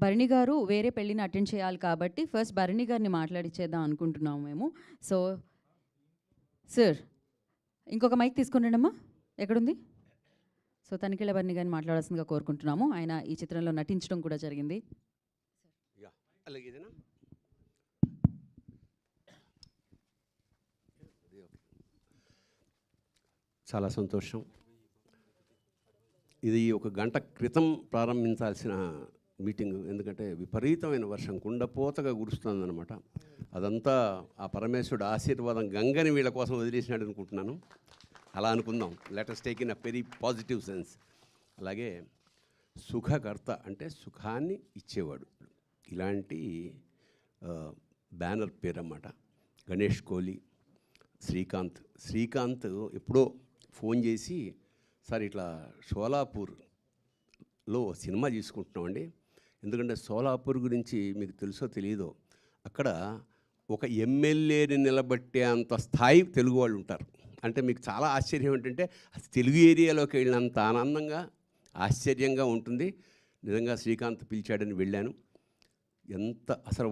భరణి గారు వేరే పెళ్ళిని అటెండ్ చేయాలి కాబట్టి ఫస్ట్ భరణి గారిని మాట్లాడిచ్చేద్దాం అనుకుంటున్నాము మేము. సో సార్ ఇంకొక మైక్ తీసుకుని అమ్మా, ఎక్కడుంది? సో తనిఖీల భరణి గారిని మాట్లాడాల్సిందిగా కోరుకుంటున్నాము. ఆయన ఈ చిత్రంలో నటించడం కూడా జరిగింది. చాలా సంతోషం. ఇది ఒక గంట క్రితం ప్రారంభించాల్సిన మీటింగు, ఎందుకంటే విపరీతమైన వర్షం కుండపోతగా కురుస్తుందన్నమాట. అదంతా ఆ పరమేశ్వరుడు ఆశీర్వాదం గంగని వీళ్ళ కోసం వదిలేసినాడు అనుకుంటున్నాను. అలా అనుకుందాం, letters take in a very positive sense. అలాగే సుఖకర్త అంటే సుఖాన్ని ఇచ్చేవాడు, ఇలాంటి బ్యానర్ పేరు అన్నమాట. గణేష్ కోహ్లీ, శ్రీకాంత్ ఎప్పుడో ఫోన్ చేసి, సార్ ఇట్లా షోలాపూర్లో సినిమా తీసుకుంటున్నామండి, ఎందుకంటే షోలాపూర్ గురించి మీకు తెలుసో తెలియదో, అక్కడ ఒక ఎమ్మెల్యేని నిలబెట్టే అంత స్థాయి తెలుగు వాళ్ళు ఉంటారు. అంటే మీకు చాలా ఆశ్చర్యం ఏంటంటే అది తెలుగు ఏరియాలోకి వెళ్ళినంత ఆనందంగా ఆశ్చర్యంగా ఉంటుంది. నిజంగా శ్రీకాంత్ పిలిచాడని వెళ్ళాను. ఎంత అసలు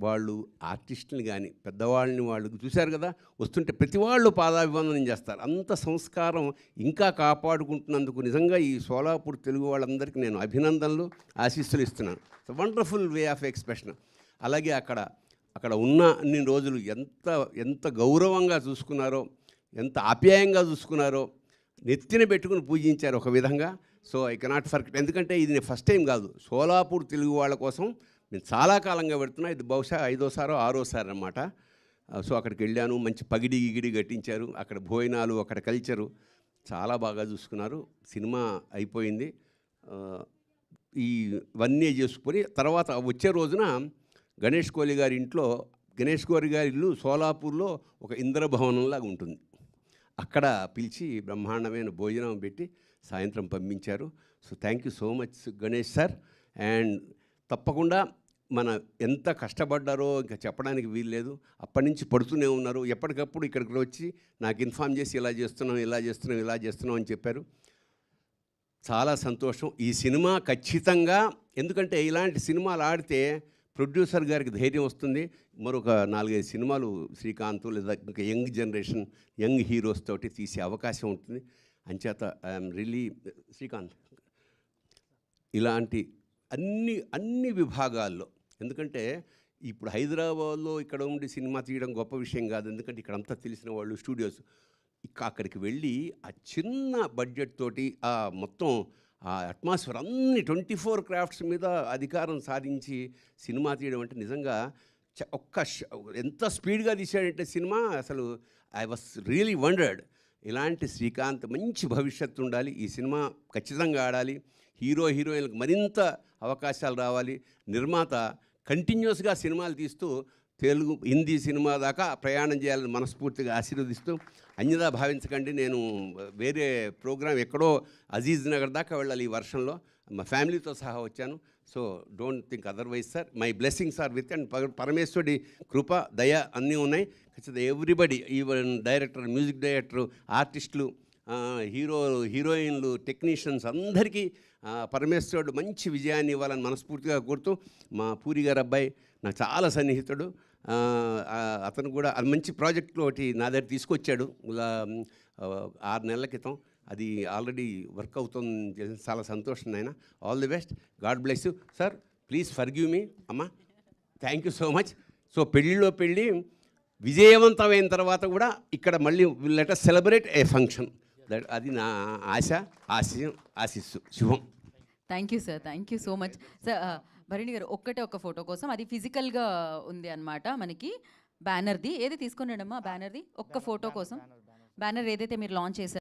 వాళ్ళు ఆర్టిస్టుని కానీ పెద్దవాళ్ళని వాళ్ళు చూశారు కదా, వస్తుంటే ప్రతి వాళ్ళు పాదాభివందనం చేస్తారు. అంత సంస్కారం ఇంకా కాపాడుకుంటున్నందుకు నిజంగా ఈ షోలాపూర్ తెలుగు వాళ్ళందరికీ నేను అభినందనలు, ఆశీస్సులు ఇస్తున్నాను. Wonderful way of expression. అలాగే అక్కడ ఉన్న అన్ని రోజులు ఎంత గౌరవంగా చూసుకున్నారో, ఎంత ఆప్యాయంగా చూసుకున్నారో, నెత్తిన పెట్టుకుని పూజించారు ఒక విధంగా. సో ఐ కెనాట్ ఫర్గెట్, ఎందుకంటే ఇది నేను ఫస్ట్ టైం కాదు, షోలాపూర్ తెలుగు వాళ్ళ కోసం నేను చాలా కాలంగా పెడుతున్నా. ఇది బహుశా 5వ సారో 6వ అన్నమాట. సో అక్కడికి వెళ్ళాను, మంచి పగిడి గిగిడి కట్టించారు, అక్కడ భోజనాలు, అక్కడ కల్చరు చాలా బాగా చూసుకున్నారు. సినిమా అయిపోయింది, ఇవన్నీ చేసుకుని తర్వాత వచ్చే రోజున గణేష్ కోహ్లీ గారి ఇంట్లో, గణేష్ కోహ్లీ గారి ఇల్లు షోలాపూర్లో ఒక ఇంద్రభవనంలాగా ఉంటుంది, అక్కడ పిలిచి బ్రహ్మాండమైన భోజనం పెట్టి సాయంత్రం పంపించారు. So thank you so much Ganesh sir. And తప్పకుండా మన ఎంత కష్టపడ్డారో ఇంకా చెప్పడానికి వీల్లేదు. అప్పటి నుంచి పడుతూనే ఉన్నారు, ఎప్పటికప్పుడు ఇక్కడికి వచ్చి నాకు ఇన్ఫామ్ చేసి ఇలా చేస్తున్నాం అని చెప్పారు. చాలా సంతోషం. ఈ సినిమా ఖచ్చితంగా, ఎందుకంటే ఇలాంటి సినిమాలు ఆడితే ప్రొడ్యూసర్ గారికి ధైర్యం వస్తుంది, మరొక 4-5 సినిమాలు శ్రీకాంత్ లేదా ఇంకా యంగ్ జనరేషన్ యంగ్ హీరోస్ తోటి తీసే అవకాశం ఉంటుంది. అంచేత ఐఎమ్ రియలీ శ్రీకాంత్ ఇలాంటి అన్ని విభాగాల్లో, ఎందుకంటే ఇప్పుడు హైదరాబాద్లో ఇక్కడ ఉండి సినిమా తీయడం గొప్ప విషయం కాదు, ఎందుకంటే ఇక్కడ అంతా తెలిసిన వాళ్ళు స్టూడియోస్. అక్కడికి వెళ్ళి ఆ చిన్న బడ్జెట్ తోటి ఆ మొత్తం ఆ అట్మాస్ఫియర్ అన్ని 24 క్రాఫ్ట్స్ మీద అధికారం సాధించి సినిమా తీయడం అంటే నిజంగా ఎంత స్పీడ్గా తీసాడంటే సినిమా, అసలు ఐ వాస్ రియలీ వండర్డ్. ఇలాంటి శ్రీకాంత్ మంచి భవిష్యత్తు ఉండాలి, ఈ సినిమా ఖచ్చితంగా ఆడాలి, హీరోయిన్లకు మరింత అవకాశాలు రావాలి, నిర్మాత కంటిన్యూస్గా సినిమాలు తీస్తూ తెలుగు హిందీ సినిమా దాకా ప్రయాణం చేయాలని మనస్ఫూర్తిగా ఆశీర్వదిస్తూ, అన్యదా భావించకండి, నేను వేరే ప్రోగ్రాం ఎక్కడో అజీజ్ నగర్ దాకా వెళ్ళాలి ఈ వర్షంలో, మా ఫ్యామిలీతో సహా వచ్చాను. So don't think otherwise sir, my blessings are with, and పరమేశ్వరుడి కృప దయ అన్నీ ఉన్నాయి. ఖచ్చితంగా everybody, even director, music director, ఆర్టిస్టులు, హీరోయిన్లు, టెక్నీషియన్స్ అందరికీ పరమేశ్వరుడు మంచి విజయాన్ని ఇవ్వాలని మనస్ఫూర్తిగా కోరుతూ, మా పూరి గారు అబ్బాయి నాకు చాలా సన్నిహితుడు, అతను కూడా అది మంచి ప్రాజెక్టులో ఒకటి నా దగ్గర తీసుకొచ్చాడు 6 నెలల క్రితం, అది ఆల్రెడీ వర్క్ అవుతుంది, చాలా సంతోషం నాయన. All the best, God bless you sir, please forgive me అమ్మా, thank you so much. So పెళ్ళిలో పెళ్ళి విజయవంతమైన తర్వాత కూడా ఇక్కడ మళ్ళీ let us celebrate a function, అది నా ఆశిస్సు శుభం. Thank you sir, thank you so much sir. Bharani గారు ఒక ఫోటో కోసం, అది ఫిజికల్గా ఉంది అనమాట మనకి, బ్యానర్ది ఏది తీసుకున్నాడమ్మా, బ్యానర్ది ఒక్క ఫోటో కోసం, బ్యానర్ ఏదైతే మీరు లాంచ్ చేశారు